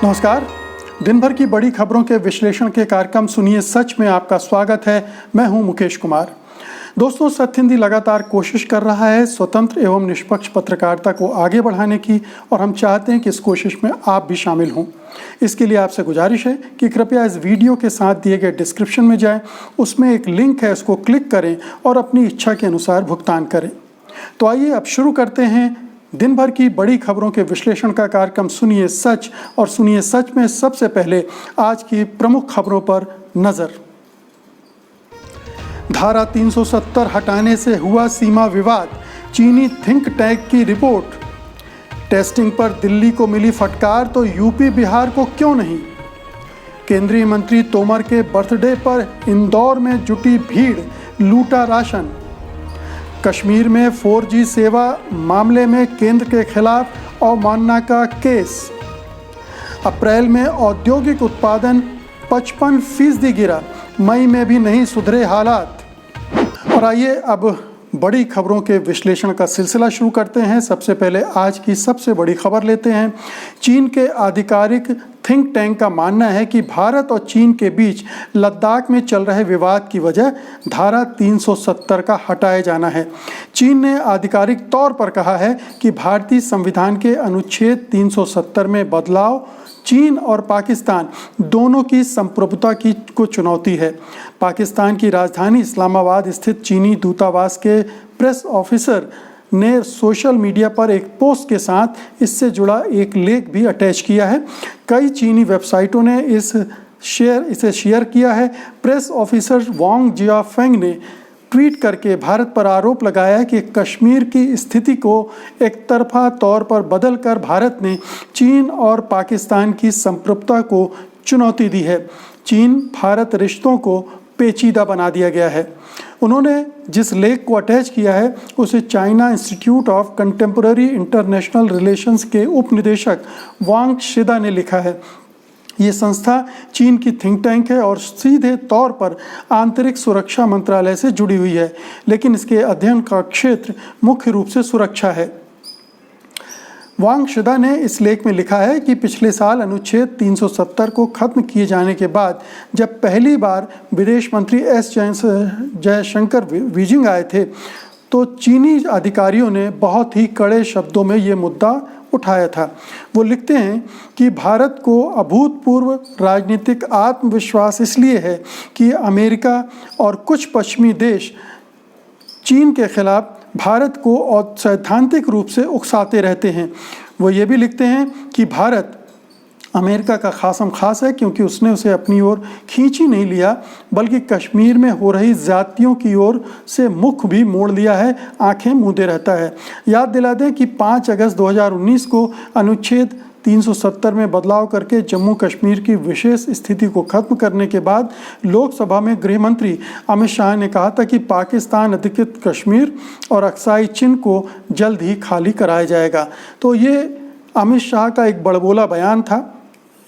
नमस्कार। दिन भर की बड़ी खबरों के विश्लेषण के कार्यक्रम सुनिए सच में आपका स्वागत है। मैं हूं मुकेश कुमार। दोस्तों, सत्य हिंदी लगातार कोशिश कर रहा है स्वतंत्र एवं निष्पक्ष पत्रकारिता को आगे बढ़ाने की, और हम चाहते हैं कि इस कोशिश में आप भी शामिल हों। इसके लिए आपसे गुजारिश है कि कृपया इस वीडियो के साथ दिए गए डिस्क्रिप्शन में जाएं, उसमें एक लिंक है, उसको क्लिक करें और अपनी इच्छा के अनुसार भुगतान करें। तो आइए अब शुरू करते हैं दिन भर की बड़ी खबरों के विश्लेषण का कार्यक्रम सुनिए सच। और सुनिए सच में सबसे पहले आज की प्रमुख खबरों पर नजर। धारा 370 हटाने से हुआ सीमा विवाद, चीनी थिंक टैंक की रिपोर्ट। टेस्टिंग पर दिल्ली को मिली फटकार तो यूपी बिहार को क्यों नहीं। केंद्रीय मंत्री तोमर के बर्थडे पर इंदौर में जुटी भीड़, लूटा राशन। कश्मीर में 4G सेवा मामले में केंद्र के खिलाफ अवमानना का केस। अप्रैल में औद्योगिक उत्पादन 55% गिरा, मई में भी नहीं सुधरे हालात। और आइए अब बड़ी खबरों के विश्लेषण का सिलसिला शुरू करते हैं। सबसे पहले आज की सबसे बड़ी खबर लेते हैं। चीन के आधिकारिक थिंक टैंक का मानना है कि भारत और चीन के बीच लद्दाख में चल रहे विवाद की वजह धारा 370 का हटाए जाना है। चीन ने आधिकारिक तौर पर कहा है कि भारतीय संविधान के अनुच्छेद 370 में बदलाव चीन और पाकिस्तान दोनों की संप्रभुता को चुनौती है। पाकिस्तान की राजधानी इस्लामाबाद स्थित चीनी दूतावास के प्रेस ऑफिसर ने सोशल मीडिया पर एक पोस्ट के साथ इससे जुड़ा एक लेख भी अटैच किया है। कई चीनी वेबसाइटों ने इसे शेयर किया है। प्रेस ऑफिसर वांग जियाफेंग ने ट्वीट करके भारत पर आरोप लगाया कि कश्मीर की स्थिति को एक तरफा तौर पर बदलकर भारत ने चीन और पाकिस्तान की संप्रभुता को चुनौती दी है। चीन भारत रिश्तों को पेचीदा बना दिया गया है। उन्होंने जिस लेख को अटैच किया है उसे China institute of contemporary international relations के उप निदेशक वांग शिदा ने लिखा है। ये संस्था चीन की थिंक टैंक है और सीधे तौर पर आंतरिक सुरक्षा मंत्रालय से जुड़ी हुई है, लेकिन इसके अध्ययन का क्षेत्र मुख्य रूप से सुरक्षा है। वांग शिदा ने इस लेख में लिखा है कि पिछले साल अनुच्छेद 370 को खत्म किए जाने के बाद जब पहली बार विदेश मंत्री एस जयशंकर बीजिंग आए थे तो चीनी अधिकारियों ने बहुत ही कड़े शब्दों में ये मुद्दा उठाया था। वो लिखते हैं कि भारत को अभूतपूर्व राजनीतिक आत्मविश्वास इसलिए है कि अमेरिका और कुछ पश्चिमी देश चीन के खिलाफ भारत को और सैद्धांतिक रूप से उकसाते रहते हैं। वो ये भी लिखते हैं कि भारत अमेरिका का खासम खास है क्योंकि उसने उसे अपनी ओर खींच ही नहीं लिया, बल्कि कश्मीर में हो रही ज़्यादतियों की ओर से मुख भी मोड़ लिया है, आंखें मूंदे रहता है। याद दिला दें कि 5 अगस्त 2019 को अनुच्छेद 370 में बदलाव करके जम्मू कश्मीर की विशेष स्थिति को खत्म करने के बाद लोकसभा में गृह मंत्री अमित शाह ने कहा था कि पाकिस्तान अधिकृत कश्मीर और अक्साई चिन को जल्द ही खाली कराया जाएगा। तो ये अमित शाह का एक बड़बोला बयान था,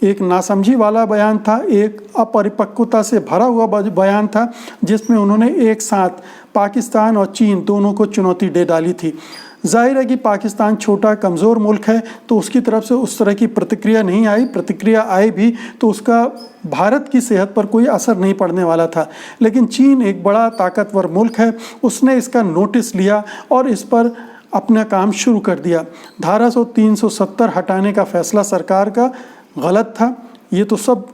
एक नासमझी वाला बयान था, एक अपरिपक्वता से भरा हुआ बयान था, जिसमें उन्होंने एक साथ पाकिस्तान और चीन दोनों को चुनौती दे डाली थी। जाहिर है कि पाकिस्तान छोटा कमज़ोर मुल्क है तो उसकी तरफ से उस तरह की प्रतिक्रिया नहीं आई। प्रतिक्रिया आई भी तो उसका भारत की सेहत पर कोई असर नहीं पड़ने वाला था। लेकिन चीन एक बड़ा ताकतवर मुल्क है, उसने इसका नोटिस लिया और इस पर अपना काम शुरू कर दिया। धारा 370 हटाने का फैसला सरकार का गलत था। ये तो सब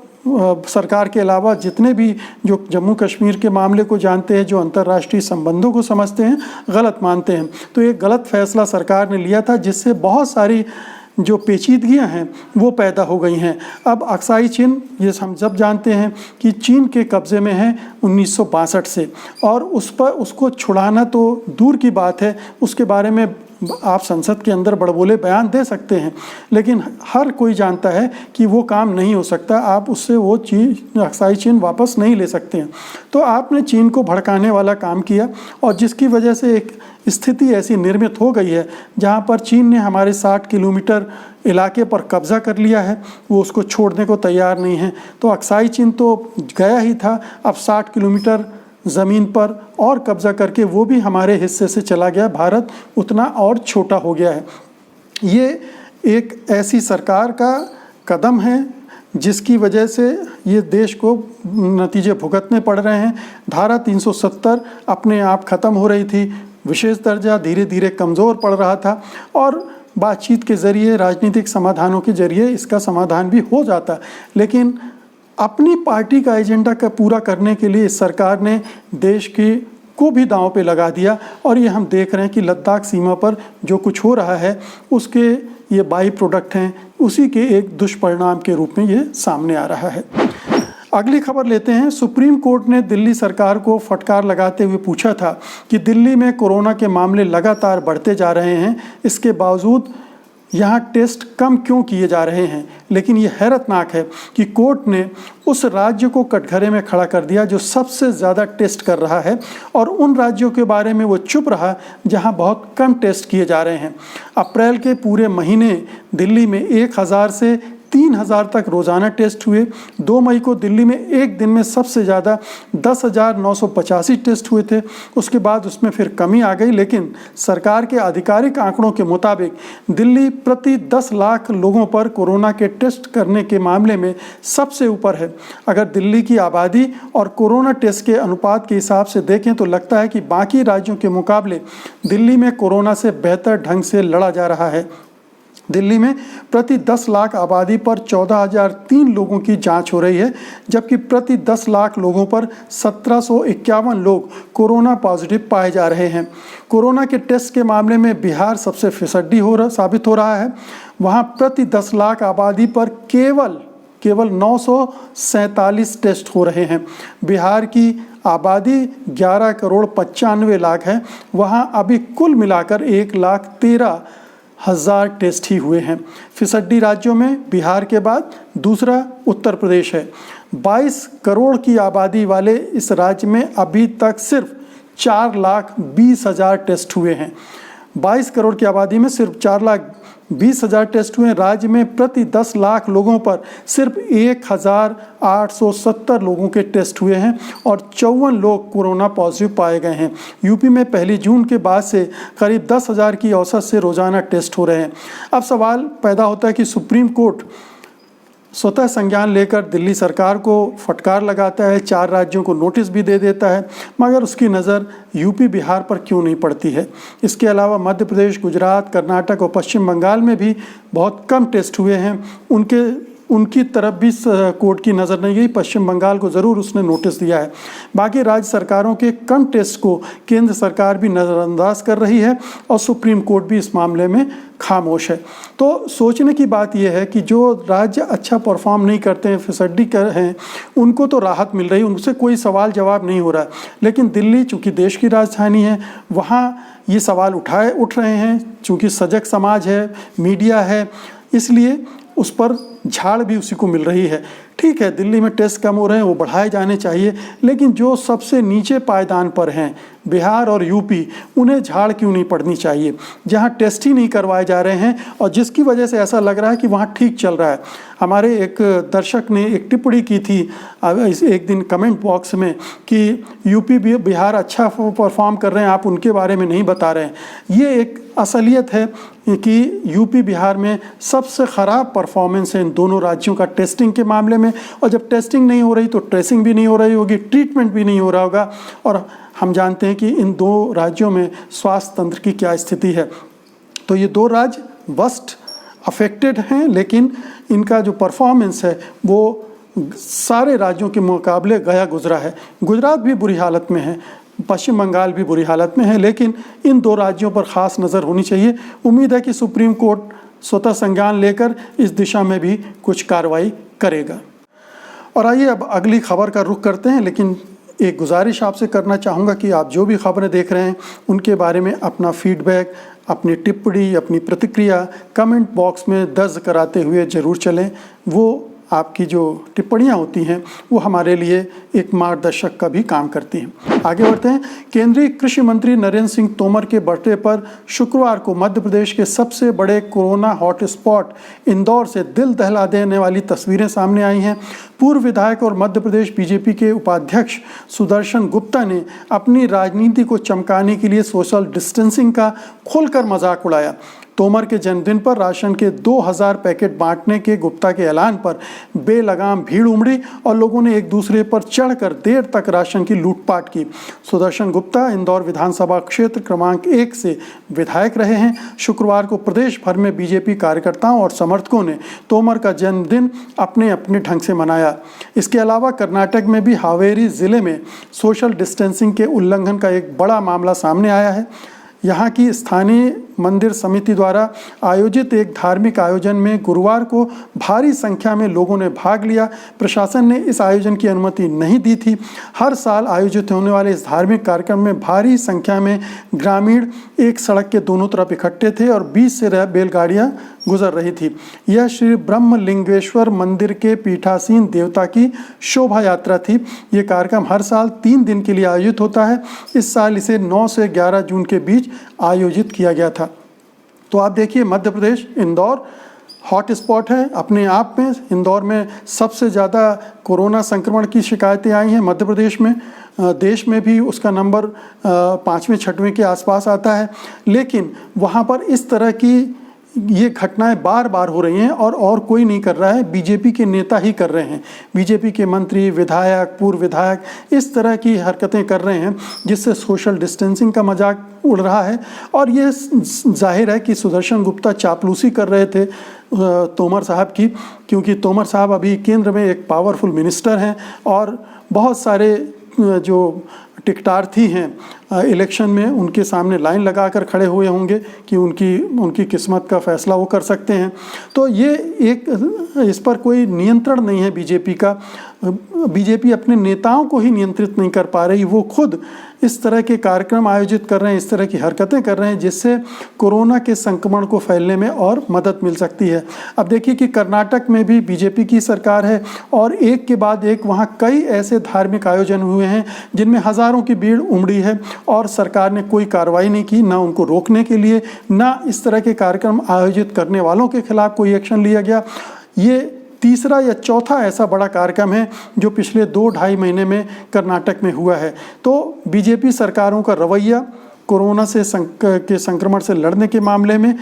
सरकार के अलावा जितने भी जो जम्मू कश्मीर के मामले को जानते हैं, जो अंतर्राष्ट्रीय संबंधों को समझते हैं, गलत मानते हैं। तो ये गलत फैसला सरकार ने लिया था, जिससे बहुत सारी जो पेचीदगियां हैं वो पैदा हो गई हैं। अब अक्साई चीन, ये हम सब जानते हैं कि चीन के कब्ज़े में है 1962 से, और उस पर उसको छुड़ाना तो दूर की बात है, उसके बारे में आप संसद के अंदर बड़बोले बयान दे सकते हैं, लेकिन हर कोई जानता है कि वो काम नहीं हो सकता। आप उससे वो चीज़ अक्साई चीन वापस नहीं ले सकते हैं। तो आपने चीन को भड़काने वाला काम किया और जिसकी वजह से एक स्थिति ऐसी निर्मित हो गई है जहाँ पर चीन ने हमारे 60 किलोमीटर इलाके पर कब्ज़ा कर लिया है, वो उसको छोड़ने को तैयार नहीं है। तो अक्साई चीन तो गया ही था, अब 60 किलोमीटर ज़मीन पर और कब्ज़ा करके वो भी हमारे हिस्से से चला गया। भारत उतना और छोटा हो गया है। ये एक ऐसी सरकार का कदम है जिसकी वजह से ये देश को नतीजे भुगतने पड़ रहे हैं। धारा 370 अपने आप ख़त्म हो रही थी, विशेष दर्जा धीरे धीरे कमज़ोर पड़ रहा था और बातचीत के ज़रिए, राजनीतिक समाधानों के ज़रिए इसका समाधान भी हो जाता। लेकिन अपनी पार्टी का एजेंडा का पूरा करने के लिए सरकार ने देश को भी दांव पे लगा दिया और ये हम देख रहे हैं कि लद्दाख सीमा पर जो कुछ हो रहा है उसके ये बाई प्रोडक्ट हैं, उसी के एक दुष्परिणाम के रूप में ये सामने आ रहा है। अगली खबर लेते हैं। सुप्रीम कोर्ट ने दिल्ली सरकार को फटकार लगाते हुए पूछा था कि दिल्ली में कोरोना के मामले लगातार बढ़ते जा रहे हैं, इसके बावजूद यहाँ टेस्ट कम क्यों किए जा रहे हैं। लेकिन ये हैरतनाक है कि कोर्ट ने उस राज्य को कटघरे में खड़ा कर दिया जो सबसे ज़्यादा टेस्ट कर रहा है और उन राज्यों के बारे में वो चुप रहा जहाँ बहुत कम टेस्ट किए जा रहे हैं। अप्रैल के पूरे महीने दिल्ली में 1000 से 3000 तक रोज़ाना टेस्ट हुए। 2 मई को दिल्ली में एक दिन में सबसे ज़्यादा 10,985 टेस्ट हुए थे। उसके बाद उसमें फिर कमी आ गई, लेकिन सरकार के आधिकारिक आंकड़ों के मुताबिक दिल्ली प्रति 10 लाख लोगों पर कोरोना के टेस्ट करने के मामले में सबसे ऊपर है। अगर दिल्ली की आबादी और कोरोना टेस्ट के अनुपात के हिसाब से देखें तो लगता है कि बाकी राज्यों के मुकाबले दिल्ली में कोरोना से बेहतर ढंग से लड़ा जा रहा है। दिल्ली में प्रति 10 लाख आबादी पर 14,003 लोगों की जांच हो रही है, जबकि प्रति 10 लाख लोगों पर 1751 लोग कोरोना पॉजिटिव पाए जा रहे हैं। कोरोना के टेस्ट के मामले में बिहार सबसे फिसड्डी साबित हो रहा है। वहां प्रति 10 लाख आबादी पर केवल 947 टेस्ट हो रहे हैं। बिहार की आबादी 11 करोड़ 95 लाख है, वहां अभी कुल मिलाकर 1,13,000 टेस्ट ही हुए हैं। फिसड्डी राज्यों में बिहार के बाद दूसरा उत्तर प्रदेश है। 22 करोड़ की आबादी वाले इस राज्य में अभी तक सिर्फ 4,20,000 टेस्ट हुए हैं। 22 करोड़ की आबादी में सिर्फ 4,20,000 टेस्ट हुए। राज्य में प्रति 10 लाख लोगों पर सिर्फ 1,870 लोगों के टेस्ट हुए हैं और 54 लोग कोरोना पॉजिटिव पाए गए हैं। यूपी में 1 जून के बाद से करीब 10,000 की औसत से रोजाना टेस्ट हो रहे हैं। अब सवाल पैदा होता है कि सुप्रीम कोर्ट स्वतः संज्ञान लेकर दिल्ली सरकार को फटकार लगाता है, 4 राज्यों को नोटिस भी दे देता है, मगर उसकी नज़र यूपी बिहार पर क्यों नहीं पड़ती है। इसके अलावा मध्य प्रदेश, गुजरात, कर्नाटक और पश्चिम बंगाल में भी बहुत कम टेस्ट हुए हैं। उनकी तरफ भी कोर्ट की नज़र नहीं गई। पश्चिम बंगाल को ज़रूर उसने नोटिस दिया है। बाकी राज्य सरकारों के कम टेस्ट को केंद्र सरकार भी नज़रअंदाज कर रही है और सुप्रीम कोर्ट भी इस मामले में खामोश है। तो सोचने की बात यह है कि जो राज्य अच्छा परफॉर्म नहीं करते हैं, फिसड्डी कर हैं, उनको तो राहत मिल रही है, उनसे कोई सवाल जवाब नहीं हो रहा है। लेकिन दिल्ली चूँकि देश की राजधानी है, वहाँ ये सवाल उठ रहे हैं। चूँकि सजग समाज है, मीडिया है, इसलिए उस पर झाड़ भी उसी को मिल रही है। ठीक है, दिल्ली में टेस्ट कम हो रहे हैं, वो बढ़ाए जाने चाहिए, लेकिन जो सबसे नीचे पायदान पर हैं, बिहार और यूपी, उन्हें झाड़ क्यों नहीं पड़नी चाहिए, जहां टेस्ट ही नहीं करवाए जा रहे हैं और जिसकी वजह से ऐसा लग रहा है कि वहां ठीक चल रहा है। हमारे एक दर्शक ने एक टिप्पणी की थी एक दिन कमेंट बॉक्स में कि यूपी बिहार अच्छा परफॉर्म कर रहे हैं, आप उनके बारे में नहीं बता रहे हैं। ये एक असलियत है कि यूपी बिहार में सबसे ख़राब परफॉर्मेंस है इन दोनों राज्यों का टेस्टिंग के मामले में, और जब टेस्टिंग नहीं हो रही तो ट्रेसिंग भी नहीं हो रही होगी, ट्रीटमेंट भी नहीं हो रहा होगा। और हम जानते हैं कि इन 2 राज्यों में स्वास्थ्य तंत्र की क्या स्थिति है। तो ये 2 राज्य वर्स्ट अफेक्टेड हैं, लेकिन इनका जो परफॉर्मेंस है वो सारे राज्यों के मुकाबले गया गुजरा है। गुजरात भी बुरी हालत में है, पश्चिम बंगाल भी बुरी हालत में है, लेकिन इन 2 राज्यों पर ख़ास नज़र होनी चाहिए। उम्मीद है कि सुप्रीम कोर्ट स्वतः संज्ञान लेकर इस दिशा में भी कुछ कार्रवाई करेगा। और आइए अब अगली खबर का रुख करते हैं, लेकिन एक गुजारिश आपसे करना चाहूँगा कि आप जो भी खबरें देख रहे हैं उनके बारे में अपना फीडबैक, अपनी टिप्पणी, अपनी प्रतिक्रिया कमेंट बॉक्स में दर्ज कराते हुए ज़रूर चलें। वो आपकी जो टिप्पणियाँ होती हैं वो हमारे लिए एक मार्गदर्शक का भी काम करती हैं। आगे बढ़ते हैं। केंद्रीय कृषि मंत्री नरेंद्र सिंह तोमर के बर्थडे पर शुक्रवार को मध्य प्रदेश के सबसे बड़े कोरोना हॉटस्पॉट इंदौर से दिल दहला देने वाली तस्वीरें सामने आई हैं। पूर्व विधायक और मध्य प्रदेश बीजेपी के उपाध्यक्ष सुदर्शन गुप्ता ने अपनी राजनीति को चमकाने के लिए सोशल डिस्टेंसिंग का खुलकर मजाक उड़ाया। तोमर के जन्मदिन पर राशन के 2000 पैकेट बांटने के गुप्ता के ऐलान पर बेलगाम भीड़ उमड़ी और लोगों ने एक दूसरे पर चढ़कर देर तक राशन की लूटपाट की। सुदर्शन गुप्ता इंदौर विधानसभा क्षेत्र क्रमांक 1 से विधायक रहे हैं। शुक्रवार को प्रदेश भर में बीजेपी कार्यकर्ताओं और समर्थकों ने तोमर का जन्मदिन अपने अपने ढंग से मनाया। इसके अलावा कर्नाटक में भी हावेरी जिले में सोशल डिस्टेंसिंग के उल्लंघन का एक बड़ा मामला सामने आया है। यहाँ की स्थानीय मंदिर समिति द्वारा आयोजित एक धार्मिक आयोजन में गुरुवार को भारी संख्या में लोगों ने भाग लिया। प्रशासन ने इस आयोजन की अनुमति नहीं दी थी। हर साल आयोजित होने वाले इस धार्मिक कार्यक्रम में भारी संख्या में ग्रामीण एक सड़क के दोनों तरफ इकट्ठे थे और बीच से बैलगाड़ियां गुजर रही थी। यह श्री ब्रह्मलिंगेश्वर मंदिर के पीठासीन देवता की शोभा यात्रा थी। ये कार्यक्रम हर साल 3 दिन के लिए आयोजित होता है। इस साल इसे 9 से 11 जून के बीच आयोजित किया गया था। तो आप देखिए, मध्य प्रदेश इंदौर हॉट स्पॉट है अपने आप में। इंदौर में सबसे ज़्यादा कोरोना संक्रमण की शिकायतें आई हैं मध्य प्रदेश में। देश में भी उसका नंबर 5वें 6वें के आसपास आता है। लेकिन वहाँ पर इस तरह की ये घटनाएं बार बार हो रही हैं और कोई नहीं कर रहा है, बीजेपी के नेता ही कर रहे हैं। बीजेपी के मंत्री, विधायक, पूर्व विधायक इस तरह की हरकतें कर रहे हैं जिससे सोशल डिस्टेंसिंग का मजाक उड़ रहा है। और ये जाहिर है कि सुदर्शन गुप्ता चापलूसी कर रहे थे तोमर साहब की, क्योंकि तोमर साहब अभी केंद्र में एक पावरफुल मिनिस्टर हैं और बहुत सारे जो टिकटार्थी हैं इलेक्शन में उनके सामने लाइन लगाकर खड़े हुए होंगे कि उनकी किस्मत का फैसला वो कर सकते हैं। तो ये इस पर कोई नियंत्रण नहीं है बीजेपी का। बीजेपी अपने नेताओं को ही नियंत्रित नहीं कर पा रही। वो खुद इस तरह के कार्यक्रम आयोजित कर रहे हैं, इस तरह की हरकतें कर रहे हैं जिससे कोरोना के संक्रमण को फैलने में और मदद मिल सकती है। अब देखिए कि कर्नाटक में भी बीजेपी की सरकार है और एक के बाद एक वहाँ कई ऐसे धार्मिक आयोजन हुए हैं जिनमें हज़ारों की भीड़ उमड़ी है और सरकार ने कोई कार्रवाई नहीं की, ना उनको रोकने के लिए, ना इस तरह के कार्यक्रम आयोजित करने वालों के खिलाफ कोई एक्शन लिया गया। ये तीसरा या चौथा ऐसा बड़ा कार्यक्रम है जो पिछले 2-2.5 महीने में कर्नाटक में हुआ है। तो बीजेपी सरकारों का रवैया कोरोना के संक्रमण से लड़ने के मामले में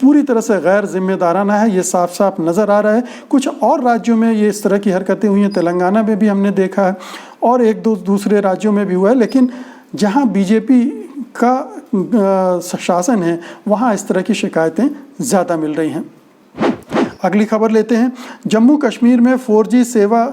पूरी तरह से गैर जिम्मेदाराना है। ये साफ साफ नज़र आ रहा है। कुछ और राज्यों में ये इस तरह की हरकतें हुई हैं, तेलंगाना में भी हमने देखा है और एक दो दूसरे राज्यों में भी हुआ है। लेकिन जहाँ बीजेपी का शासन है वहाँ इस तरह की शिकायतें ज़्यादा मिल रही हैं। अगली खबर लेते हैं। जम्मू कश्मीर में 4G सेवा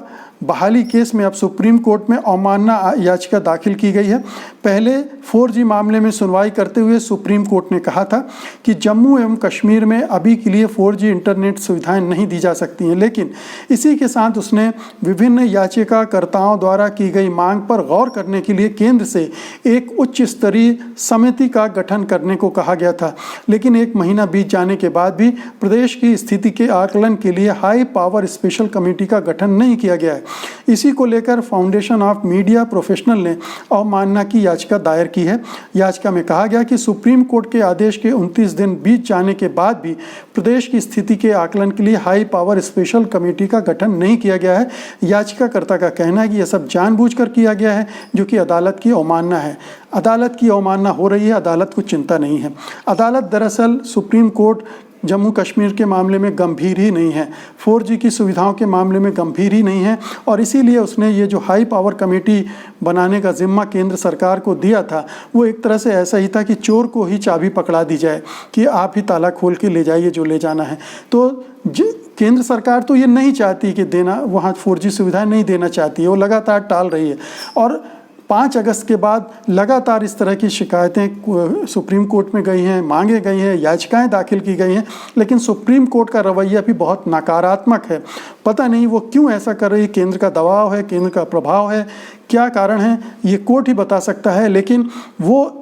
बहाली केस में अब सुप्रीम कोर्ट में अवमानना याचिका दाखिल की गई है। पहले 4G मामले में सुनवाई करते हुए सुप्रीम कोर्ट ने कहा था कि जम्मू एवं कश्मीर में अभी के लिए 4G इंटरनेट सुविधाएं नहीं दी जा सकती हैं, लेकिन इसी के साथ उसने विभिन्न याचिकाकर्ताओं द्वारा की गई मांग पर गौर करने के लिए केंद्र से एक उच्च स्तरीय समिति का गठन करने को कहा गया था। लेकिन 1 महीना बीत जाने के बाद भी प्रदेश की स्थिति के आकलन के लिए हाई पावर स्पेशल कमेटी का गठन नहीं किया गया है। इसी को लेकर फाउंडेशन ऑफ मीडिया प्रोफेशनल ने अवमानना की याचिका दायर की है। याचिका में कहा गया कि सुप्रीम कोर्ट के आदेश के 29 दिन बीत जाने के बाद भी प्रदेश की स्थिति के आकलन के लिए हाई पावर स्पेशल कमेटी का गठन नहीं किया गया है। याचिकाकर्ता का कहना है कि यह सब जानबूझकर किया गया है, जो कि अदालत की अवमानना है। अदालत की अवमानना हो रही है, अदालत को चिंता नहीं है। अदालत दरअसल सुप्रीम कोर्ट जम्मू कश्मीर के मामले में गंभीर ही नहीं है, 4G की सुविधाओं के मामले में गंभीर ही नहीं है और इसीलिए उसने ये जो हाई पावर कमेटी बनाने का जिम्मा केंद्र सरकार को दिया था वो एक तरह से ऐसा ही था कि चोर को ही चाबी पकड़ा दी जाए कि आप ही ताला खोल के ले जाइए जो ले जाना है। तो केंद्र सरकार तो ये नहीं चाहती कि देना वहाँ 4G सुविधाएं नहीं देना चाहती है, वो लगातार टाल रही है। और 5 अगस्त के बाद लगातार इस तरह की शिकायतें सुप्रीम कोर्ट में गई हैं, मांगे गई हैं, याचिकाएं दाखिल की गई हैं, लेकिन सुप्रीम कोर्ट का रवैया भी बहुत नकारात्मक है। पता नहीं वो क्यों ऐसा कर रही है, केंद्र का दबाव है, केंद्र का प्रभाव है, क्या कारण है ये कोर्ट ही बता सकता है। लेकिन वो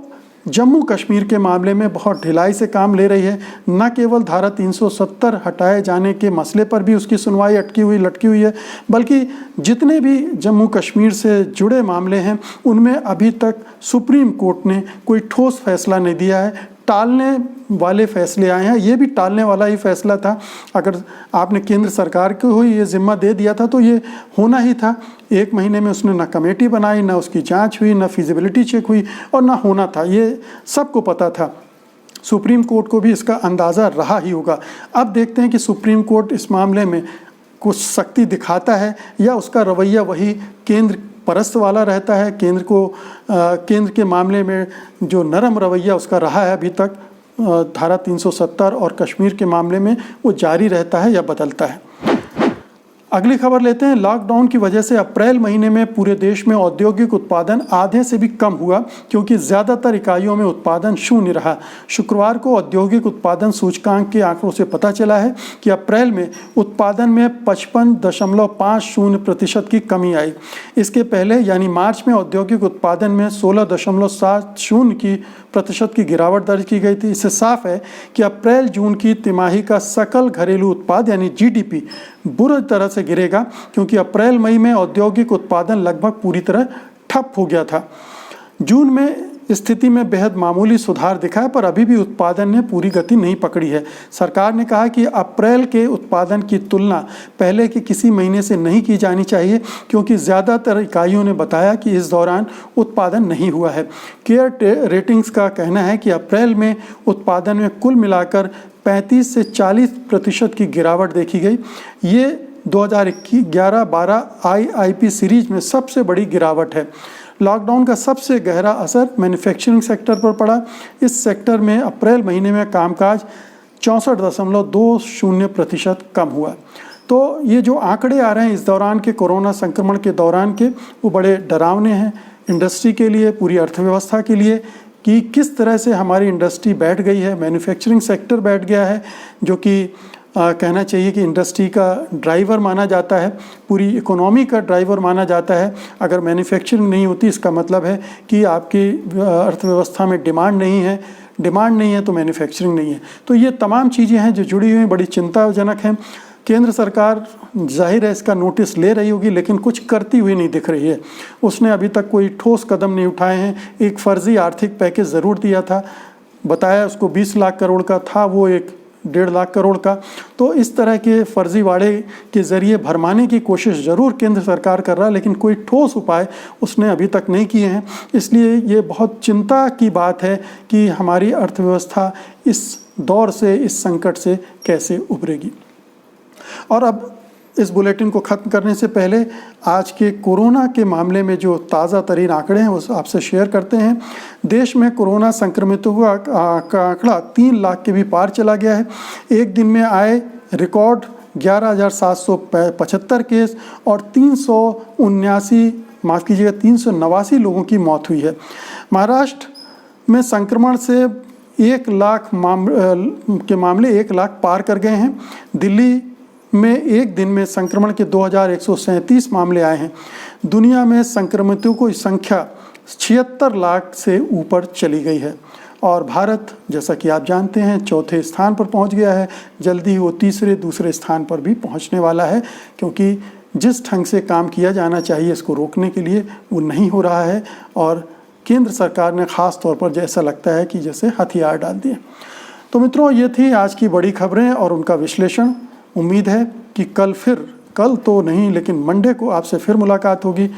जम्मू कश्मीर के मामले में बहुत ढिलाई से काम ले रही है। न केवल धारा 370 हटाए जाने के मसले पर भी उसकी सुनवाई लटकी हुई है, बल्कि जितने भी जम्मू कश्मीर से जुड़े मामले हैं उनमें अभी तक सुप्रीम कोर्ट ने कोई ठोस फैसला नहीं दिया है। टालने वाले फैसले आए हैं, ये भी टालने वाला ही फैसला था। अगर आपने केंद्र सरकार को ही ये जिम्मा दे दिया था तो ये होना ही था। 1 महीने में उसने ना कमेटी बनाई, ना उसकी जांच हुई, ना फिजिबिलिटी चेक हुई और ना होना था, ये सबको पता था। सुप्रीम कोर्ट को भी इसका अंदाज़ा रहा ही होगा। अब देखते हैं कि सुप्रीम कोर्ट इस मामले में कुछ सख्ती दिखाता है या उसका रवैया वही केंद्र परस्त वाला रहता है। केंद्र के मामले में जो नरम रवैया उसका रहा है अभी तक धारा 370 और कश्मीर के मामले में, वो जारी रहता है या बदलता है। अगली खबर लेते हैं। लॉकडाउन की वजह से अप्रैल महीने में पूरे देश में औद्योगिक उत्पादन आधे से भी कम हुआ, क्योंकि ज़्यादातर इकाइयों में उत्पादन शून्य रहा। शुक्रवार को औद्योगिक उत्पादन सूचकांक के आंकड़ों से पता चला है कि अप्रैल में उत्पादन में 55.50% की कमी आई। इसके पहले यानी मार्च में औद्योगिक उत्पादन में 16.70% की गिरावट दर्ज की गई थी। इससे साफ है कि अप्रैल जून की तिमाही का सकल घरेलू उत्पाद यानी GDP बुरी तरह से गिरेगा, क्योंकि अप्रैल मई में औद्योगिक उत्पादन लगभग पूरी तरह ठप हो गया था। जून में स्थिति में बेहद मामूली सुधार दिखा है, पर अभी भी उत्पादन ने पूरी गति नहीं पकड़ी है। सरकार ने कहा कि अप्रैल के उत्पादन की तुलना पहले के किसी महीने से नहीं की जानी चाहिए, क्योंकि ज़्यादातर इकाइयों ने बताया कि इस दौरान उत्पादन नहीं हुआ है। केयर रेटिंग्स का कहना है कि अप्रैल में उत्पादन में कुल मिलाकर 35 से 40% की गिरावट देखी गई। ये 2011-12 IIP सीरीज में सबसे बड़ी गिरावट है। लॉकडाउन का सबसे गहरा असर मैन्युफैक्चरिंग सेक्टर पर पड़ा। इस सेक्टर में अप्रैल महीने में कामकाज 64.20% कम हुआ। तो ये जो आंकड़े आ रहे हैं इस दौरान के कोरोना संक्रमण के दौरान के, वो बड़े डरावने हैं इंडस्ट्री के लिए, पूरी अर्थव्यवस्था के लिए, कि किस तरह से हमारी इंडस्ट्री बैठ गई है। मैन्युफैक्चरिंग सेक्टर बैठ गया है, जो कि कहना चाहिए कि इंडस्ट्री का ड्राइवर माना जाता है, पूरी इकोनॉमी का ड्राइवर माना जाता है। अगर मैन्युफैक्चरिंग नहीं होती, इसका मतलब है कि आपकी अर्थव्यवस्था में डिमांड नहीं है तो मैन्युफैक्चरिंग नहीं है। तो ये तमाम चीज़ें हैं जो जुड़ी हुई हैं, बड़ी चिंताजनक हैं। केंद्र सरकार जाहिर है इसका नोटिस ले रही होगी, लेकिन कुछ करती हुई नहीं दिख रही है। उसने अभी तक कोई ठोस कदम नहीं उठाए हैं। एक फर्जी आर्थिक पैकेज ज़रूर दिया था, बताया उसको 20 लाख करोड़ का था, वो एक 1.5 लाख करोड़ का। तो इस तरह के फर्जीवाड़े के ज़रिए भरमाने की कोशिश ज़रूर केंद्र सरकार कर रहा है, लेकिन कोई ठोस उपाय उसने अभी तक नहीं किए हैं। इसलिए ये बहुत चिंता की बात है कि हमारी अर्थव्यवस्था इस दौर से, इस संकट से कैसे उभरेगी। और अब इस बुलेटिन को ख़त्म करने से पहले आज के कोरोना के मामले में जो ताज़ा तरीन आंकड़े हैं वो आपसे शेयर करते हैं। देश में कोरोना संक्रमितों का आंकड़ा 3 लाख के भी पार चला गया है। एक दिन में आए रिकॉर्ड 11,775 केस और 389 लोगों की मौत हुई है। महाराष्ट्र में संक्रमण से 1 लाख के मामले 1 लाख पार कर गए हैं। दिल्ली में एक दिन में संक्रमण के 2137 मामले आए हैं। दुनिया में संक्रमितों की संख्या 76 लाख से ऊपर चली गई है और भारत, जैसा कि आप जानते हैं, 4थे स्थान पर पहुंच गया है। जल्दी ही वो दूसरे स्थान पर भी पहुंचने वाला है, क्योंकि जिस ढंग से काम किया जाना चाहिए इसको रोकने के लिए वो नहीं हो रहा है और केंद्र सरकार ने ख़ास तौर पर जैसा लगता है कि जैसे हथियार डाल दिए। तो मित्रों, ये थी आज की बड़ी खबरें और उनका विश्लेषण। उम्मीद है कि कल तो नहीं लेकिन मंडे को आपसे फिर मुलाकात होगी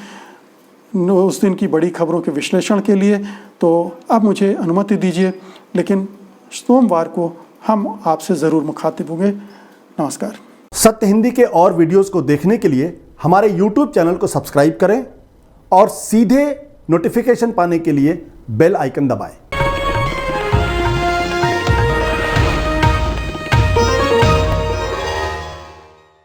उस दिन की बड़ी खबरों के विश्लेषण के लिए। तो अब मुझे अनुमति दीजिए, लेकिन सोमवार को हम आपसे ज़रूर मुखातिब होंगे। नमस्कार। सत्य हिंदी के और वीडियोस को देखने के लिए हमारे YouTube चैनल को सब्सक्राइब करें और सीधे नोटिफिकेशन पाने के लिए बेल आइकन दबाएं।